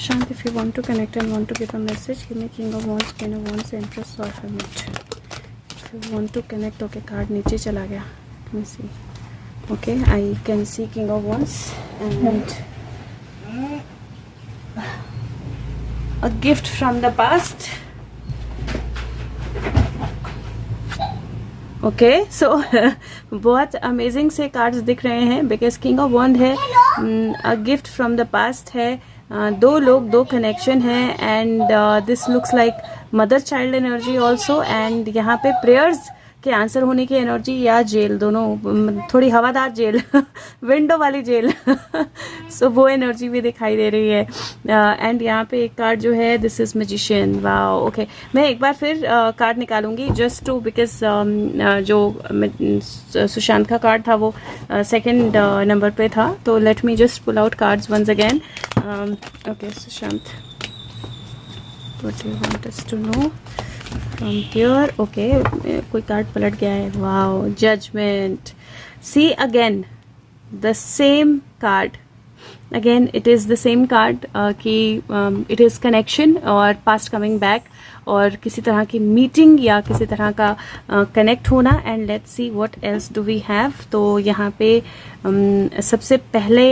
Shant, if you want to connect and want to give a message, give me King of Wands, Queen of Wands, Empress or Hermit. If you want to connect, okay, card नीचे चला गया. Let me see. Okay, I can see King of Wands and a gift from the past. Okay so बहुत amazing से cards दिख रहे हैं because king of वॉन्ड है, a gift from the past है, दो लोग, दो कनेक्शन है and this looks like mother child energy also and यहाँ पे प्रेयर्स के आंसर होने की एनर्जी या जेल, दोनों थोड़ी हवादार जेल विंडो वाली जेल सो वो एनर्जी भी दिखाई दे रही है एंड यहाँ पे एक कार्ड जो है this is magician. Wow okay, मैं एक बार फिर कार्ड निकालूंगी जस्ट टू बिकॉज जो सुशांत का कार्ड था वो सेकंड नंबर पे था, तो let me just pull out cards once again. Okay Sushant, what you want us to know from here. Okay, कोई कार्ड पलट गया है. Wow, judgment. See again the same card, again it is the same card कि it is connection और past coming back और किसी तरह की मीटिंग या किसी तरह का कनेक्ट होना and let's see what else do we have. तो यहाँ पे सबसे पहले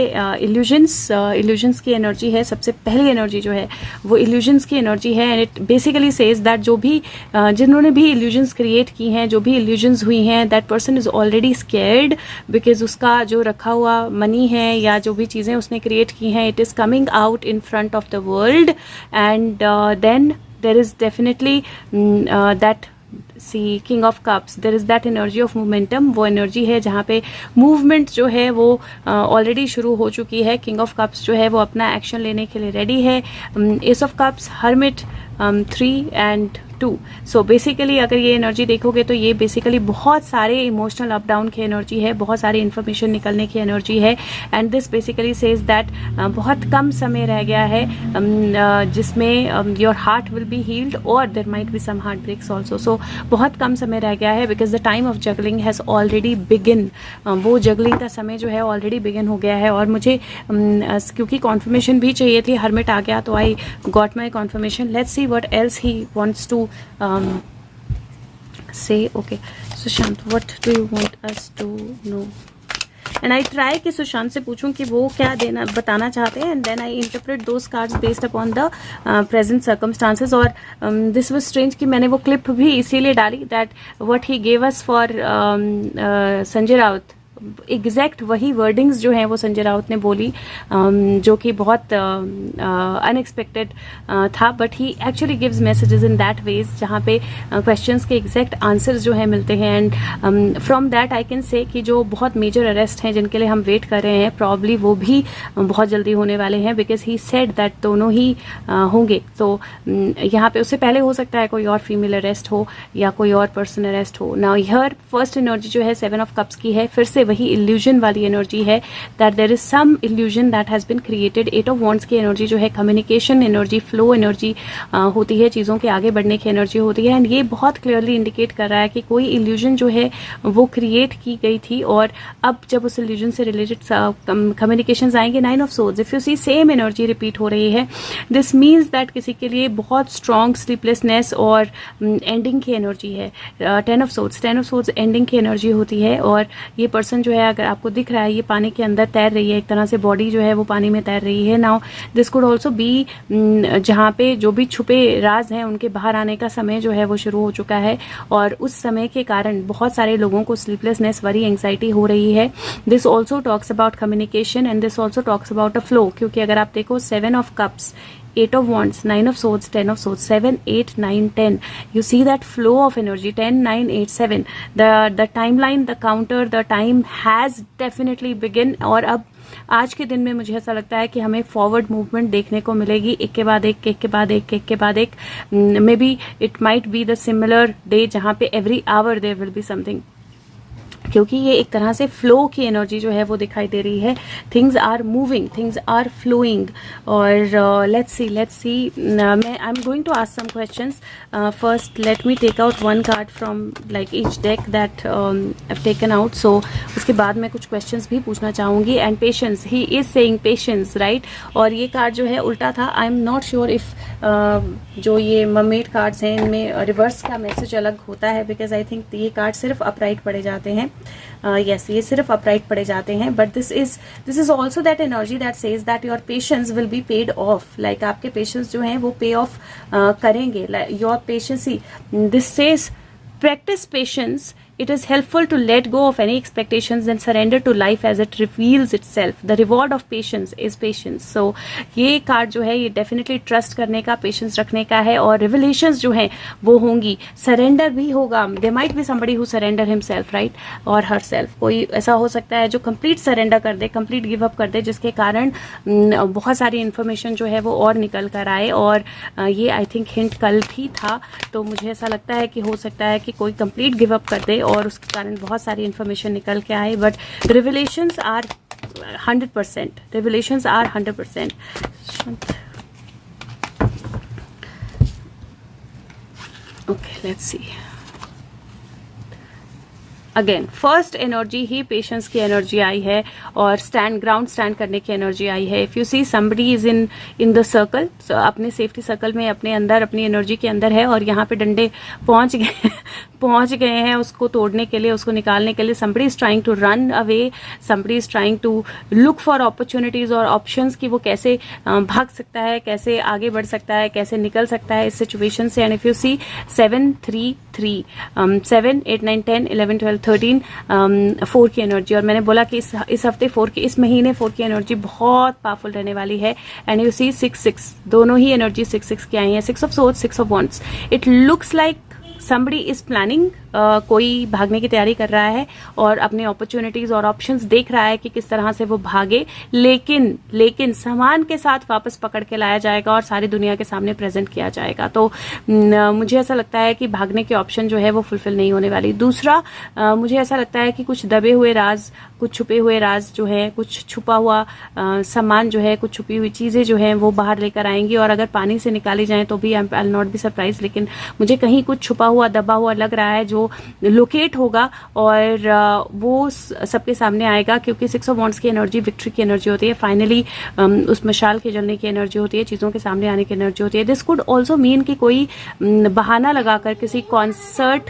इल्यूजन्स की एनर्जी है. सबसे पहली एनर्जी जो है वो इल्यूजन्स की एनर्जी है and it basically says that जो भी जिन्होंने भी इल्यूजन्स क्रिएट की हैं, जो भी इल्यूजन्स हुई हैं, that person is already scared because उसका जो रखा हुआ मनी है या जो भी चीज़ें उसने क्रिएट की हैं it is coming out in front of the world and then there is definitely that see king of cups, there is that energy of momentum. वो एनर्जी है जहाँ पे मूवमेंट जो है वो ऑलरेडी शुरू हो चुकी है. किंग ऑफ कप्स जो है वो अपना एक्शन लेने के लिए रेडी है. Ace of cups, hermit, 3 and 2. So basically अगर ये एनर्जी देखोगे तो ये बेसिकली बहुत सारे इमोशनल अप डाउन की एनर्जी है, बहुत सारी इन्फॉर्मेशन निकलने की एनर्जी है and this basically says that बहुत कम समय रह गया है जिसमें your heart will be healed और there might be some heart breaks also. So बहुत कम समय रह गया है because the time of juggling has already begin. वो जगलिंग का समय जो है ऑलरेडी बिगिन हो गया है और मुझे क्योंकि कॉन्फर्मेशन भी चाहिए थी, हर्मिट आ गया तो I got my confirmation. Let's see what else he wants to say. Okay, Sushant, what do you want us to know? And I try कि सुशांत से पूछूं कि वो क्या देना बताना चाहते हैं and then I interpret those cards based upon the present circumstances. और this was strange कि मैंने वो क्लिप भी इसीलिए डाली that what he gave us for Sanjay Raut, exact वही वर्डिंग्स जो हैं वो संजय राउत ने बोली जो कि बहुत अनएक्सपेक्टेड था but he actually gives messages in that ways जहाँ पे क्वेश्चंस के एग्जैक्ट आंसर्स जो है मिलते हैं and from that I can say कि जो बहुत मेजर अरेस्ट हैं जिनके लिए हम वेट कर रहे हैं प्रॉब्ली वो भी बहुत जल्दी होने वाले हैं बिकॉज ही सेड दैट दोनों ही होंगे. तो यहाँ पे उससे पहले हो सकता है कोई और फीमेल अरेस्ट हो या कोई और पर्सन अरेस्ट हो. नाउ हियर फर्स्ट एनर्जी जो है 7 ऑफ कप्स की है, फिर से वही इल्यूजन वाली एनर्जी है that there is some illusion that has been created. 8 of wands की एनर्जी जो है कम्युनिकेशन एनर्जी, फ्लो एनर्जी होती है, चीज़ों के आगे बढ़ने की एनर्जी होती है एंड ये बहुत क्लियरली इंडिकेट कर रहा है कि कोई इल्यूजन जो है वो क्रिएट की गई थी और अब जब उस इल्यूजन से रिलेटेड कम्युनिकेशंस आएंगे. 9 of swords, if you see same energy repeat हो रही है दिस मीन्स दैट किसी के लिए बहुत स्ट्रॉन्ग स्लीपलेसनेस और एंडिंग की एनर्जी है. 10 ऑफ सोर्ड्स एंडिंग की एनर्जी होती है और ये पर्सन जो है अगर आपको दिख रहा है ये पानी के अंदर तैर रही है, एक तरह से बॉडी जो है वो पानी में तैर रही है. Now this could also be जहाँ पे जो भी छुपे राज हैं उनके बाहर आने का समय जो है वो शुरू हो चुका है और उस समय के कारण बहुत सारे लोगों को स्लीपलेसनेस, वरी, एंग्जाइटी हो रही है. This also talks about communication and this also talks about a flow क्योंकि अगर आप देखो 7 of cups, 8 of wands, 9 of swords, 10 of swords, 7, 8, 9, 10. You see that flow of energy. 10, 9, 8, 7. The timeline, the counter, the time has definitely begun. और अब आज के दिन में मुझे ऐसा लगता है कि हमें फॉरवर्ड मूवमेंट देखने को मिलेगी, एक के बाद एक, एक के बाद एक, एक के बाद एक. Maybe it might be the similar day जहाँ पे every hour there will be something क्योंकि ये एक तरह से फ्लो की एनर्जी जो है वो दिखाई दे रही है. Things are moving, things are flowing. और लेट्स सी मैं I am going to ask some questions. First let me take out one card from like each deck that I taken out. So उसके बाद मैं कुछ questions भी पूछना चाहूँगी. And patience, he is saying patience, right. और ये card जो है उल्टा था. I am not sure if जो ये मर्मेड कार्ड्स हैं इनमें रिवर्स का मैसेज अलग होता है, बिकॉज आई थिंक ये कार्ड सिर्फ अपराइट पड़े जाते हैं. यस, ये सिर्फ अपराइट पड़े जाते हैं. But this is also that energy that says that your patience will be paid of. Like आपके पेशेंस जो हैं वो पे ऑफ करेंगे. Your patience he this says practice patience. It is helpful to let go of any expectations and surrender to life as it reveals itself. The reward of patience is patience. So ये card जो है ये definitely trust करने का, patience रखने का है. और रिवलेशंस जो हैं वो होंगी, सरेंडर भी होगा. There might be somebody who surrender himself, right, और हरसेल्फ. कोई ऐसा हो सकता है जो कंप्लीट सरेंडर कर दे, कंप्लीट गिव अप कर दे, जिसके कारण बहुत सारी इन्फॉर्मेशन जो है वो और निकल कर आए. और ये आई थिंक हिंट कल भी था. तो मुझे ऐसा लगता है कि हो सकता है कि कोई कंप्लीट गिव अप कर दे और उसके कारण बहुत सारी इन्फॉर्मेशन निकल के आए. But revelations are 100%. Revelations are 100%. Okay, let's see. Again first energy ही पेशेंस की एनर्जी आई है और ग्राउंड स्टैंड करने की एनर्जी आई है. If you see somebody is in the circle, अपने सेफ्टी सर्कल में, अपने अंदर, अपनी एनर्जी के अंदर है और यहाँ पे डंडे पहुंच गए हैं उसको तोड़ने के लिए, उसको निकालने के लिए. Somebody is trying to run away, somebody is trying to look for opportunities और ऑप्शंस की वो कैसे भाग सकता है, कैसे आगे बढ़ सकता है, कैसे निकल सकता है इस सिचुएशन से. एंड इफ यू सी 7, 3, 3, 7, 8, 9, 10, 11, 12, 13, 4 की एनर्जी. और मैंने बोला कि इस हफ्ते 4 की, इस महीने 4 की एनर्जी बहुत पावरफुल रहने वाली है. एंड यू सी 6, 6, दोनों ही एनर्जी 6, 6 की आई है. 6 of swords, 6 of wands. It looks like somebody is planning, कोई भागने की तैयारी कर रहा है और अपने अपॉर्चुनिटीज और ऑप्शंस देख रहा है कि किस तरह से वो भागे. लेकिन सामान के साथ वापस पकड़ के लाया जाएगा और सारी दुनिया के सामने प्रेजेंट किया जाएगा. तो मुझे ऐसा लगता है कि भागने के ऑप्शन जो है वो फुलफिल नहीं होने वाली. दूसरा, मुझे ऐसा लगता है कि कुछ दबे हुए राज, कुछ छुपे हुए राज जो है, कुछ छुपा हुआ सामान जो है, कुछ छुपी हुई चीजें जो हैं वो बाहर लेकर आएंगी. और अगर पानी से निकाली जाए तो भी I will not be surprise. लेकिन मुझे कहीं कुछ छुपा हुआ, दबा हुआ लग रहा है जो लोकेट होगा और वो सबके सामने आएगा. क्योंकि 6 ऑफ वॉन्ड्स की एनर्जी विक्ट्री की एनर्जी होती है. फाइनली उस मशाल के जलने की एनर्जी होती है, चीजों के सामने आने की एनर्जी होती है. दिस कुड ऑल्सो मीन कि कोई बहाना लगाकर किसी कॉन्सर्ट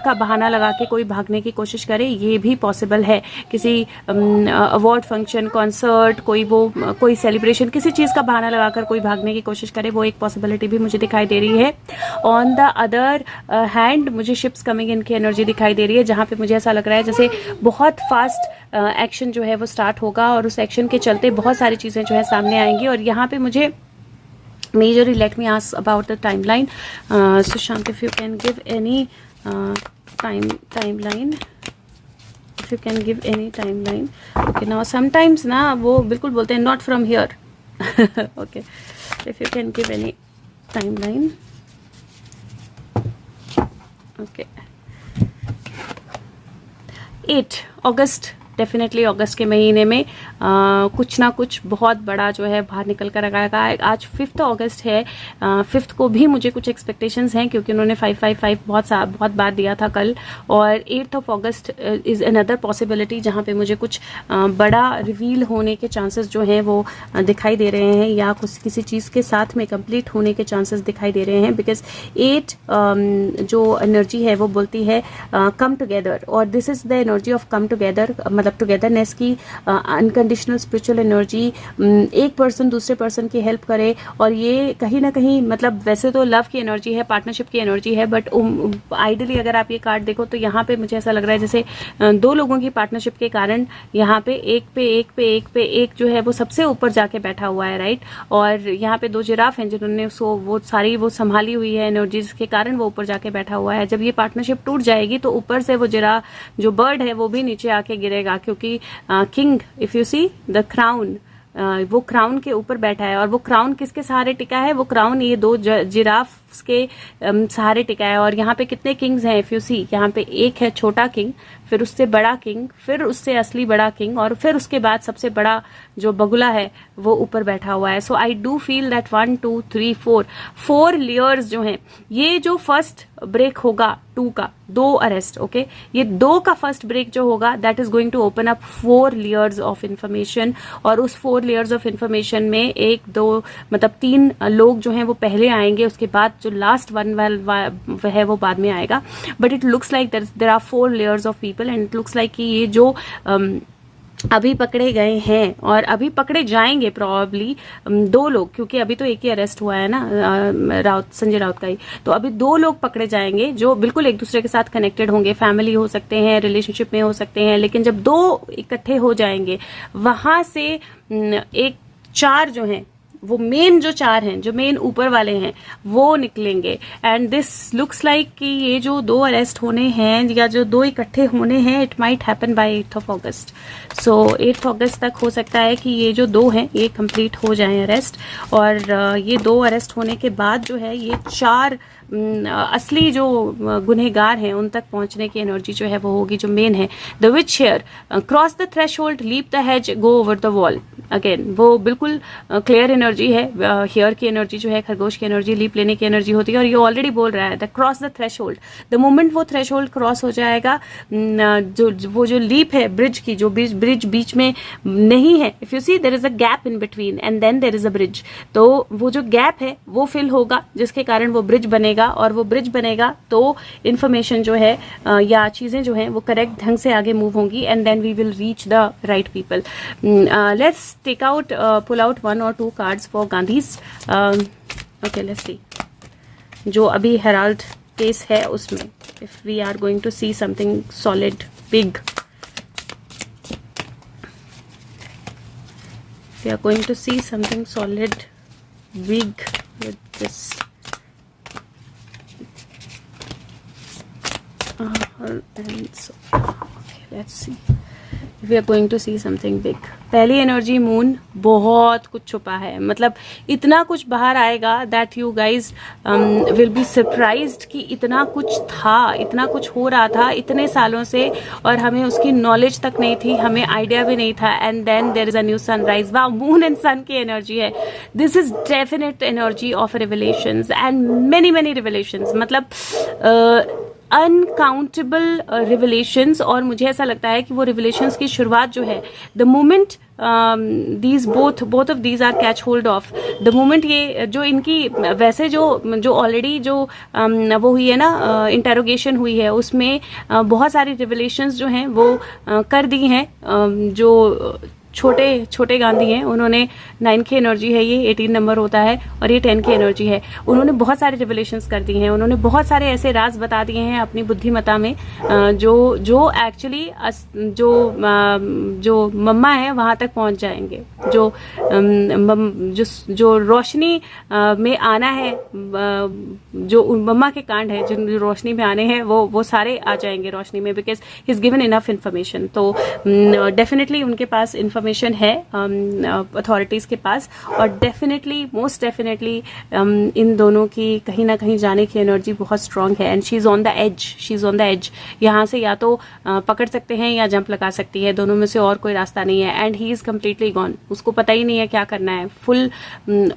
का बहाना लगा के कोई भागने की कोशिश करे, ये भी पॉसिबल है. किसी अवार्ड फंक्शन, कॉन्सर्ट, कोई सेलिब्रेशन, किसी चीज का बहाना लगाकर कोई भागने की कोशिश करे, वो एक पॉसिबिलिटी भी मुझे दिखाई दे रही है. ऑन द अदर हैंड मुझे शिप्स कमिंग इन की एनर्जी दिखाई दे रही है, जहां पे मुझे ऐसा लग रहा है जैसे बहुत फास्ट एक्शन जो है वो स्टार्ट होगा और उस एक्शन के चलते बहुत सारी चीजें जो है सामने आएंगी. और यहाँ पे मुझे majorly, let me ask about the timeline. Sushant, if you can give any timeline, if you can give any timeline. Okay, now sometimes ना वो बिल्कुल बोलते हैं not from here. Okay, if you can give any timeline. Okay, 8 August. Definitely अगस्त के महीने में कुछ ना कुछ बहुत बड़ा जो है बाहर निकल कर आएगा. आज 5 अगस्त है. 5 को भी मुझे कुछ एक्सपेक्टेशंस हैं क्योंकि उन्होंने 555 बहुत बार दिया था कल. और 8 अगस्त इज अनदर पॉसिबिलिटी जहां पे मुझे कुछ बड़ा रिवील होने के चांसेस जो हैं वो दिखाई दे रहे हैं, या कुछ किसी चीज़ के साथ में कंप्लीट होने के चांसेस दिखाई दे रहे हैं. बिकॉज 8 जो एनर्जी है वो बोलती है कम टुगेदर, और this is the energy of come together, मतलब टुगेदरनेस की अनकंडीशनल स्पिरिचुअल एनर्जी. एक पर्सन दूसरे पर्सन की हेल्प करे, और ये कहीं ना कहीं मतलब वैसे तो लव की एनर्जी है, पार्टनरशिप की एनर्जी है, बट आइडली अगर आप ये कार्ड देखो तो यहाँ पे मुझे ऐसा लग रहा है जैसे 2 लोगों की पार्टनरशिप के कारण यहाँ पे एक पे एक जो है वो सबसे ऊपर जाके बैठा हुआ है, राइट. और यहाँ पे 2 जिराफ हैं जिन्होंने वो संभाली हुई है एनर्जीज के कारण वो ऊपर जाके बैठा हुआ है. जब ये पार्टनरशिप टूट जाएगी तो ऊपर से वो जो बर्ड है वो भी नीचे आके गिरेगा, क्योंकि king, if you see the crown, वो क्राउन के ऊपर बैठा है. और वो क्राउन किसके सहारे टिका है? वो क्राउन ये 2 जिराफ किंग्स के सहारे टिका है। और यहाँ पे कितने किंग्स हैं इफ यू सी, यहाँ पे एक है छोटा किंग, फिर उससे बड़ा किंग, फिर उससे असली बड़ा किंग, और फिर उसके बाद सबसे बड़ा जो बगुला है वो ऊपर बैठा हुआ है। So I do feel that 1 2 3 4 layers जो हैं, ये जो फर्स्ट ब्रेक होगा 2 का, 2 अरेस्ट, ओके, ये 2 का फर्स्ट ब्रेक जो होगा that is going to open up 4 layers of information. और उस 4 लेयर्स ऑफ इंफॉर्मेशन में 1 2 मतलब 3 लोग जो हैं वो पहले आएंगे, उसके बाद जो लास्ट वन है वो बाद में आएगा। But it looks like there are 4 layers of people and it looks like कि ये जो अभी पकड़े गए हैं और अभी पकड़े जाएंगे प्रोबेबली 2 लोग, क्योंकि अभी तो एक ही अरेस्ट हुआ है ना, संजय राउत का ही, तो अभी 2 लोग पकड़े जाएंगे जो बिल्कुल एक दूसरे के साथ कनेक्टेड होंगे, फैमिली हो सकते हैं, रिलेशनशिप में हो सकते हैं, लेकिन जब 2 इकट्ठे हो जाएंगे वहां से एक 4 जो हैं वो मेन जो 4 हैं, जो मेन ऊपर वाले हैं वो निकलेंगे। एंड दिस लुक्स लाइक कि ये जो 2 अरेस्ट होने हैं या जो 2 इकट्ठे होने हैं, इट माइट हैपन बाय 8 अगस्त। सो 8 अगस्त तक हो सकता है कि ये जो 2 हैं ये कंप्लीट हो जाएं अरेस्ट, और ये 2 अरेस्ट होने के बाद जो है ये 4 असली जो गुनहगार हैं उन तक पहुंचने की एनर्जी जो है वो होगी, जो मेन है। The witch hare cross the threshold, leap the hedge, go over the wall. Again वो बिल्कुल क्लियर एनर्जी है। हेयर की एनर्जी जो है, खरगोश की एनर्जी, लीप लेने की एनर्जी होती है, और ये ऑलरेडी बोल रहा है the cross the threshold. The moment वो थ्रेशोल्ड क्रॉस हो जाएगा, वो जो लीप है ब्रिज की, जो ब्रिज बीच में नहीं है, if you see there is a gap in between and then there is a bridge, तो वो जो गैप है वो फिल होगा, जिसके कारण वो ब्रिज बनेगा, और वो ब्रिज बनेगा तो इन्फॉर्मेशन जो है या चीजें जो हैं वो करेक्ट ढंग से आगे मूव होंगी, and then we will reach the right people. Let's take out pull out 1 or 2 cards for Gandhis. Okay, let's see जो अभी हेराल्ड केस है उसमें if we are going to see something solid big, we are going to see something solid big with this and so okay, let's see if we are going to see something big। पहली energy moon, बहुत कुछ छुपा है, मतलब इतना कुछ बाहर आएगा that you guys will be surprised कि इतना कुछ था, इतना कुछ हो रहा था इतने सालों से और हमें उसकी नॉलेज तक नहीं थी, हमें आइडिया भी नहीं था, and then there is a new sunrise. वाह, मून एंड सन की एनर्जी है। This is definite energy of revelations and many revelations, मतलब अनकाउंटेबल रिवलेशंस। और मुझे ऐसा लगता है कि वो रिवलेशंस की शुरुआत जो है, the moment these both of these are catch hold of, the moment ये जो इनकी वैसे जो ऑलरेडी जो वो हुई है ना, इंटेरोगेशन हुई है, उसमें बहुत सारी रिवलेशंस जो हैं वो कर दी हैं। जो छोटे गांधी हैं उन्होंने 9 की एनर्जी है, ये 18 नंबर होता है, और ये 10 की एनर्जी है। उन्होंने बहुत सारे रिवलेशंस कर दी हैं, उन्होंने बहुत सारे ऐसे राज बता दिए हैं अपनी बुद्धिमत्ता में जो एक्चुअली जो मम्मा है वहां तक पहुंच जाएंगे। जो रोशनी में आना है, जो मम्मा के कांड है जो रोशनी में आने हैं, वो सारे आ जाएंगे रोशनी में, because he is given enough information. तो डेफिनेटली उनके पास इन्फॉर्मेशन है अथॉरिटीज के पास, और डेफिनेटली मोस्ट डेफिनेटली इन दोनों की कहीं ना कहीं जाने की एनर्जी बहुत स्ट्रांग है, and she is on the edge. यहाँ से या तो पकड़ सकते हैं या जंप लगा सकती है, दोनों में से और कोई रास्ता नहीं है। And he is completely gone, उसको पता ही नहीं है क्या करना है, फुल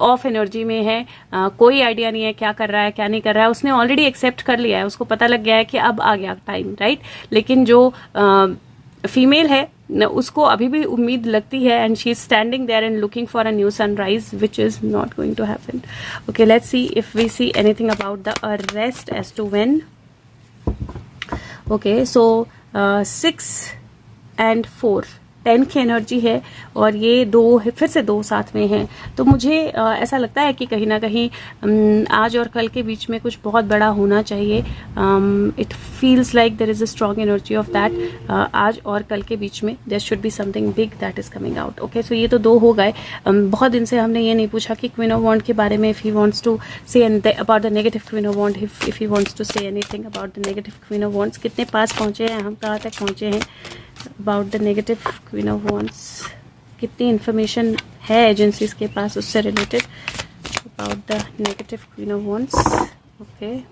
ऑफ एनर्जी में है, कोई आइडिया नहीं है क्या कर रहा है क्या नहीं कर रहा है। उसने ऑलरेडी एक्सेप्ट कर लिया है, उसको पता लग गया है कि अब आ गया टाइम, राइट। लेकिन जो फीमेल है उसको अभी भी उम्मीद लगती है, and she is standing there and looking for a new sunrise which is not going to happen. Okay, let's see if we see anything about the arrest as to when. Okay, so 6 and 4 10 की energy है, और ये 2 फिर से 2 साथ में हैं। तो मुझे ऐसा लगता है कि कहीं ना कहीं आज और कल के बीच में कुछ बहुत बड़ा होना चाहिए। It feels like there is a strong energy of that. आज और कल के बीच में there should be something big that is coming out. Okay, so ये तो 2 हो गए। बहुत दिन से हमने ये नहीं पूछा कि क्वीन ऑफ वॉन्ड के बारे में, if he wants to say about the negative queen of wand, if he wants to say anything about the negative queen of wands. कितने पास पहुंचे हैं हम, कहाँ तक पहुंचे हैं about the negative queen of wands, कितनी इन्फॉर्मेशन है एजेंसीज के पास उससे related about the negative queen of wands. Okay,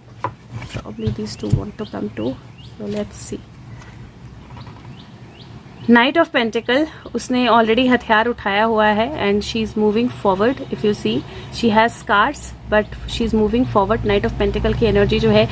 probably these two want to come too, so let's see. Knight of pentacle, उसने ऑलरेडी हथियार उठाया हुआ है and she is moving forward. If you see she has scars but she is moving forward. Knight of pentacle की energy जो है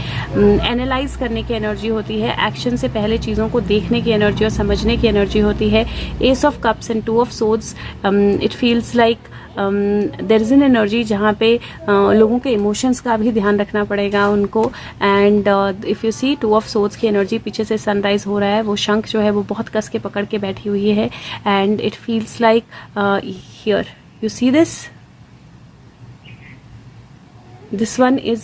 analyse करने की एनर्जी होती है, एक्शन से पहले चीज़ों को देखने की एनर्जी और समझने की एनर्जी होती है. Ace of cups and two of swords, it feels like there is an energy जहाँ पे लोगों के इमोशंस का भी ध्यान रखना पड़ेगा उनको. And if you see two of swords की एनर्जी, पीछे से सनराइज हो रहा है, वो शंख जो है वो बहुत कस के पकड़ के बैठी हुई है. And it feels like here you see this one is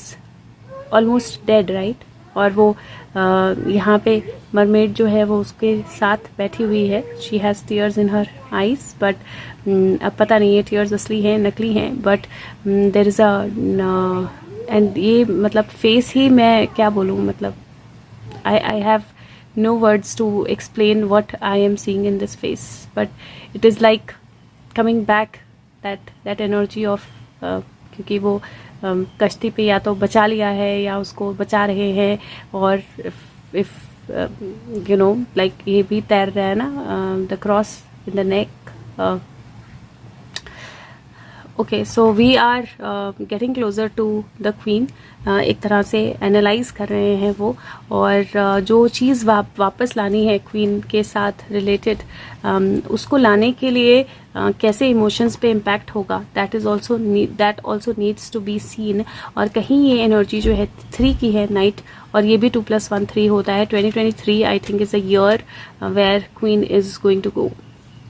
almost dead, right. और वो यहाँ पे मरमेड जो है वो उसके साथ बैठी हुई है. She has tears in her eyes, but अब पता नहीं ये टीयर्स असली हैं नकली हैं. But there is a and ये मतलब फेस ही, मैं क्या बोलूँ, मतलब I have no words to explain what I am seeing in this face, but it is like coming back that energy of क्योंकि वो कश्ती पे या तो बचा लिया है या उसको बचा रहे हैं. और if you know like ये भी तैर रहा है ना, the cross in the neck. Okay, so we are getting closer to the queen. एक तरह से एनालाइज कर रहे हैं वो, और जो चीज़ वापस लानी है क्वीन के साथ रिलेटेड, उसको लाने के लिए कैसे इमोशंस पे इम्पैक्ट होगा, that also needs to be seen. और कहीं ये एनर्जी जो है 3 की है, नाइट, और ये भी 2+1 3 होता है. 2023 I think is a year where queen is going to go,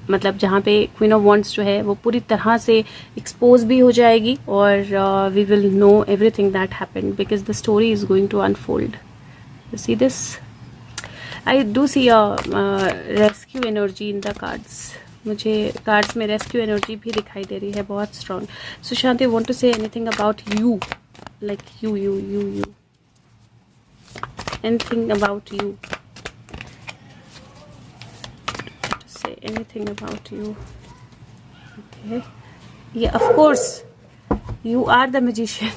मतलब जहाँ पे क्वीन ऑफ वॉन्ड्स जो है वो पूरी तरह से एक्सपोज भी हो जाएगी, और we will know everything that happened because the story is going to unfold. You see this, I do see a rescue energy in the cards. मुझे कार्ड्स में रेस्क्यू एनर्जी भी दिखाई दे रही है बहुत strong. Sushant, you want to say anything about you, like you anything about you, say anything about you. Okay, yeah, of course you are the magician.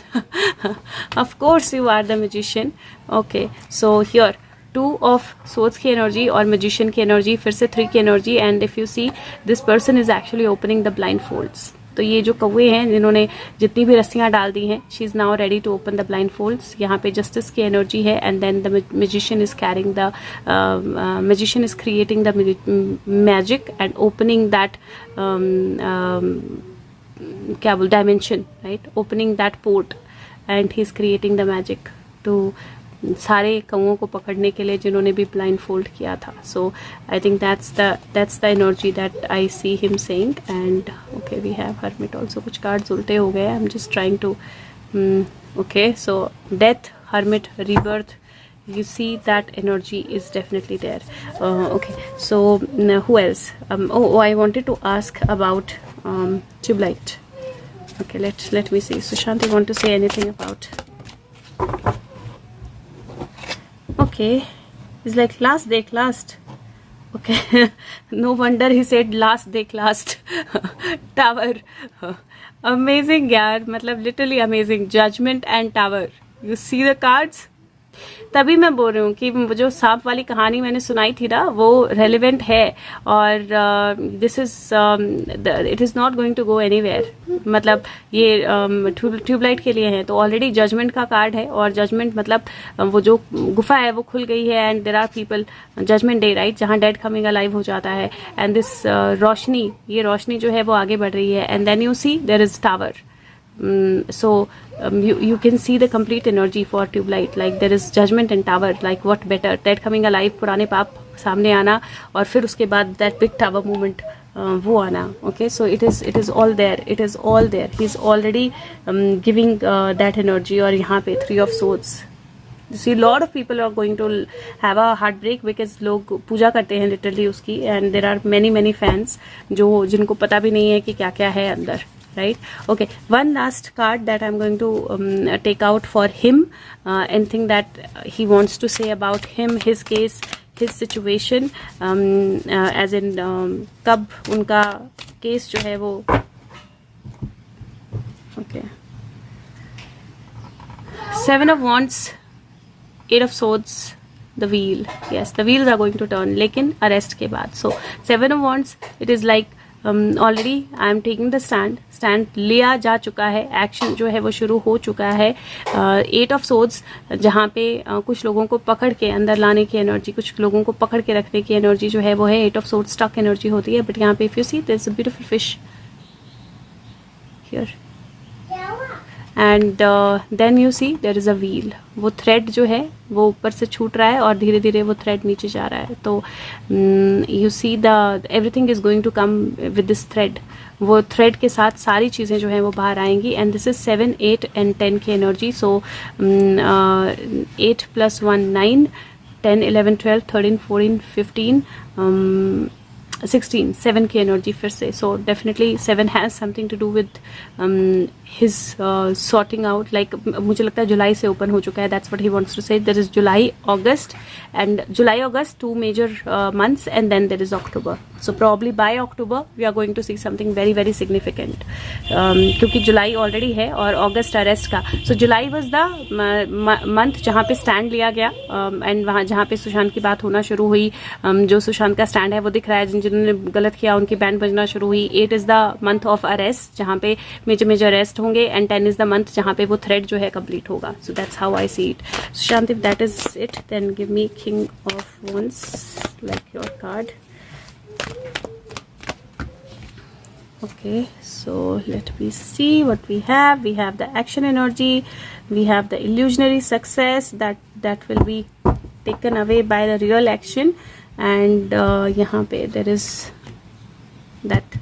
Of course you are the magician. Okay, so here 2 of swords की energy और magician की energy, फिर से 3 की energy. And if you see this person is actually opening the blind folds. तो ये जो कौवे हैं जिन्होंने जितनी भी रस्सियां डाल दी हैं, she is now ready to open the blindfolds. यहाँ पे जस्टिस की एनर्जी है, and then the magician is carrying the magician is creating the magic and opening that क्या बोल dimension, right, opening that port, and he is creating the magic to सारे कौओं को पकड़ने के लिए जिन्होंने भी ब्लाइंड फोल्ड किया था. So I think that's the energy that I see him saying. And okay, we have hermit also. कुछ कार्ड्स उल्टे हो गए. I am just trying to okay, so death, hermit, rebirth, you see that energy is definitely there. Okay, so who else? I wanted to ask about tubelite. Okay, let me see. Sushant, you want to say anything about? Okay, it's like last day last. Okay, no wonder he said last day last. Tower, amazing यार, मतलब literally amazing. Judgment and Tower. You see the cards? तभी मैं बोल रही हूँ कि जो सांप वाली कहानी मैंने सुनाई थी ना, वो रेलिवेंट है. और this is it is not going to go anywhere. मतलब ये ट्यूबलाइट के लिए है, तो ऑलरेडी जजमेंट का कार्ड है, और जजमेंट मतलब वो जो गुफा है वो खुल गई है. And there are people, judgment day, right, जहाँ डेड कमिंग अलाइव हो जाता है. एंड दिस रोशनी, ये रोशनी जो है वो आगे बढ़ रही है. And then you see there is tower. So you can see the complete energy for tubelite, like there is judgment and tower, like what better, dead coming alive, पुराने पाप सामने आना, और फिर उसके बाद that big tower movement वो आना. Okay, so it is all there, it is all there. He's already giving that energy. और यहाँ पे 3 of swords. You see, lot of people are going to have a heartbreak because लोग पूजा करते हैं literally उसकी, and there are many fans जिनको पता भी नहीं है कि क्या क्या है अंदर. Right, okay, one last card that I'm going to take out for him. Anything that he wants to say about him, his case, his situation, as in कब उनका केस जो है वो. Okay, 7 of Wands, 8 of Swords, the wheel. Yes, the wheels are going to turn, लेकिन arrest के बाद. So 7 of Wands, it is like already I am taking the stand लिया जा चुका है, action जो है वो शुरू हो चुका है. 8 of Swords, जहाँ पे कुछ लोगों को पकड़ के अंदर लाने की एनर्जी, कुछ लोगों को पकड़ के रखने की एनर्जी जो है वो है. 8 of Swords स्टक एनर्जी होती है, बट यहाँ पे if you see there is a beautiful fish here. And then you see there is a wheel. वो थ्रेड जो है वो ऊपर से छूट रहा है और धीरे धीरे वो थ्रेड नीचे जा रहा है. तो you see the everything is going to come with this thread. वो थ्रेड के साथ सारी चीज़ें जो हैं वो बाहर आएंगी. एंड दिस इज 7, 8 and 10 की एनर्जी. सो 8 + 1 9, 10, 11, 12, 13, 14, 15, 16, 7 की एनर्जी फिर से. So definitely 7 has something to do with his sorting out. Like मुझे लगता है जुलाई से ओपन हो चुका है. That's what he wants to say. There is July, August, and July, August 2 major months, and then there is October. So probably by October we are going to see something very very significant. क्योंकि जुलाई already है और अगस्त arrest का. सो July was the month जहाँ पे stand लिया गया, and वहाँ जहाँ पे सुशांत की बात होना शुरू हुई. जो सुशांत का स्टैंड है वो दिख रहा है. जिन्होंने गलत किया उनकी बैंड बजना शुरू हुई. 8 is the month of arrest जहाँ पे मेजर अरेस्ट होंगे, एंड 10 इज द मंथ जहाँ पे वो थ्रेड जो है कंप्लीट होगा. So that's how I see it. Sushant, if that is it then give me king of wands, like your card. Okay, so let me see what we have. We have the action energy, we have the illusionary success that will be taken away by the real action, and यहाँ पे there is that.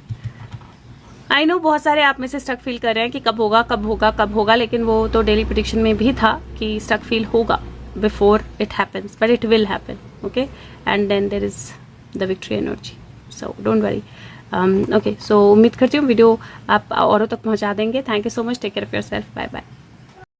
I know बहुत सारे आप में से stuck feel कर रहे हैं कि कब होगा कब होगा कब होगा, लेकिन वो तो डेली प्रेडिक्शन में भी था कि स्टक फील होगा before it happens, but it will happen. Okay, and then there is the victory energy, so don't worry. Okay, so उम्मीद करती हूँ वीडियो आप औरों तक पहुँचा देंगे. Thank you so much. Take care of yourself. Bye bye.